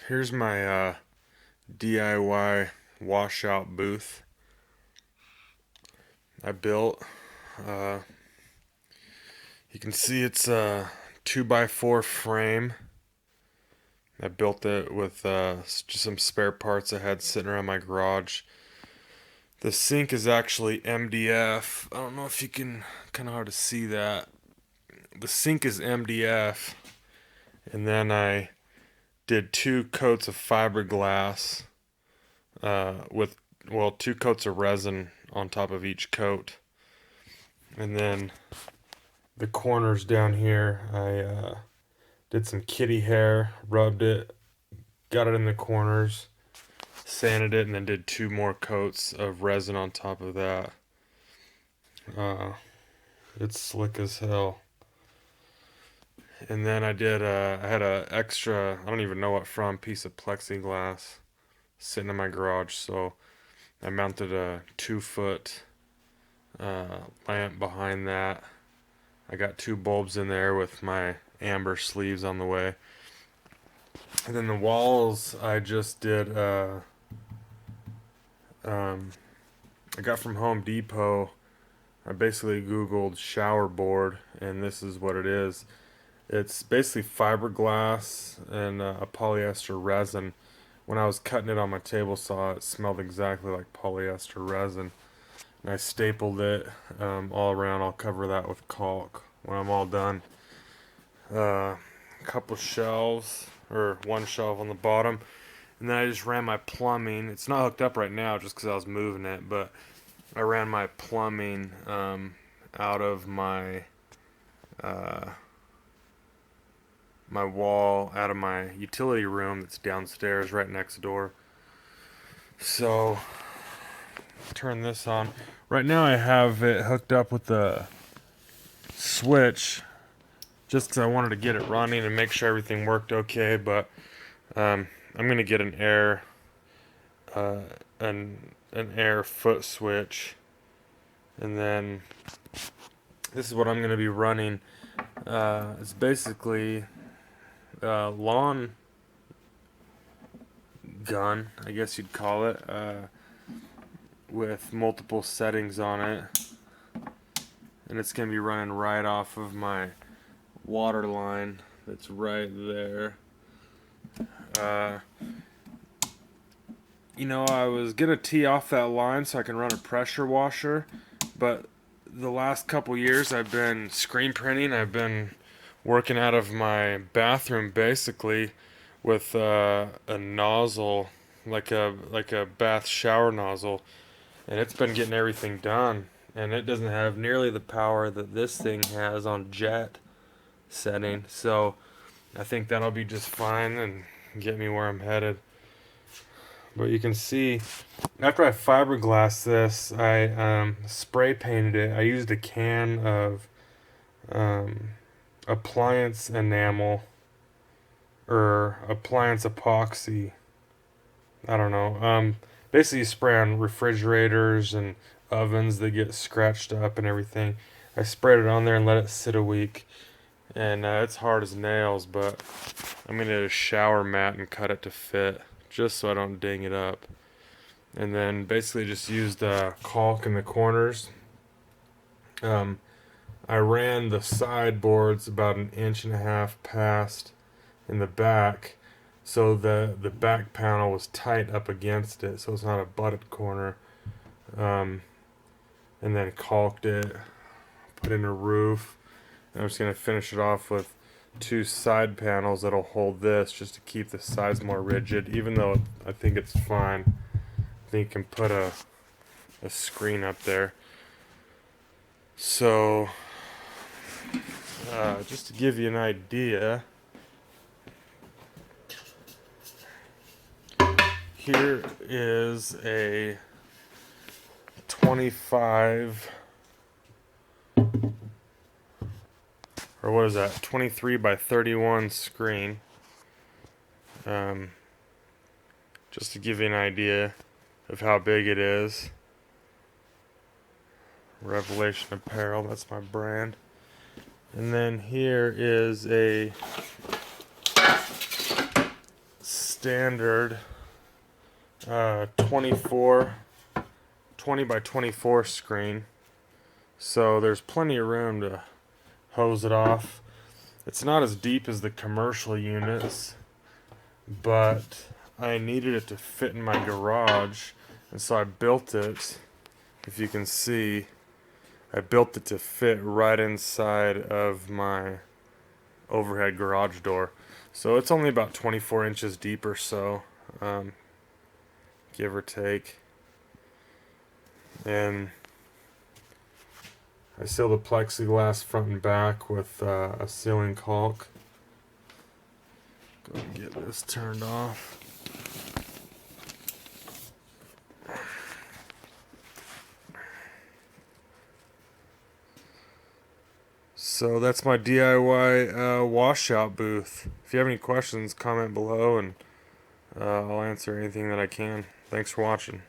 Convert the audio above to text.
Here's my DIY washout booth I built. Uh, you can see it's a 2x4 frame. I built it with just some spare parts I had sitting around my garage. The sink is actually MDF. I don't know if you can kind of hard to see that. The sink is MDF, and then I did 2 coats of fiberglass with, well, 2 coats of resin on top of each coat. And then the corners down here, I did some kitty hair, rubbed it, got it in the corners, sanded it, and then did 2 more coats of resin on top of that. Uh, it's slick as hell. And then I had a extra, I don't even know what from, piece of plexiglass sitting in my garage, so I mounted a 2 foot lamp behind that. I got 2 bulbs in there with my amber sleeves on the way. And then the walls I just did, I got from Home Depot. I basically Googled shower board, and this is what it is. It's basically fiberglass and a polyester resin. When I was cutting it on my table saw, it smelled exactly like polyester resin. And I stapled it all around. I'll cover that with caulk when I'm all done. A couple shelves, or 1 shelf on the bottom. And then I just ran my plumbing. It's not hooked up right now just because I was moving it, but I ran my plumbing out of my my wall, out of my utility room that's downstairs right next door. So turn this on. Right now I have it hooked up with the switch just because I wanted to get it running and make sure everything worked okay, but I'm gonna get uh, an air foot switch, and then this is what I'm gonna be running. It's basically a lawn gun, I guess you'd call it, with multiple settings on it, and it's gonna be running right off of my water line that's right there. Uh, I was gonna tee off that line so I can run a pressure washer, but the last couple years I've been screen printing. I've been working out of my bathroom basically with a nozzle, like a bath shower nozzle, and it's been getting everything done. And it doesn't have nearly the power that this thing has on jet setting, so I think that'll be just fine and get me where I'm headed. But you can see, after I fiberglassed this, I spray painted it. I used a can of um, appliance enamel, or appliance epoxy. I don't know. Basically, you spray on refrigerators and ovens that get scratched up and everything. I sprayed it on there and let it sit a week. And it's hard as nails, but I'm going to get a shower mat and cut it to fit, just so I don't ding it up. And then basically just used caulk in the corners. I ran the sideboards about 1.5 inches past in the back, so the back panel was tight up against it, so it's not a butted corner. And then caulked it, put in a roof. And I'm just going to finish it off with 2 side panels that'll hold this, just to keep the sides more rigid, even though I think it's fine. I think you can put a screen up there. So just to give you an idea, here is a 25, or what is that, 23x31 screen. Just to give you an idea of how big it is. Revelation Apparel, that's my brand. And then here is a standard 24, 20 by 24 screen. So there's plenty of room to hose it off. It's not as deep as the commercial units, but I needed it to fit in my garage, and so I built it. If you can see, I built it to fit right inside of my overhead garage door. So it's only about 24 inches deep or so, give or take. And I seal the plexiglass front and back with a sealing caulk. Go and get this turned off. So that's my DIY washout booth. If you have any questions, comment below and I'll answer anything that I can. Thanks for watching.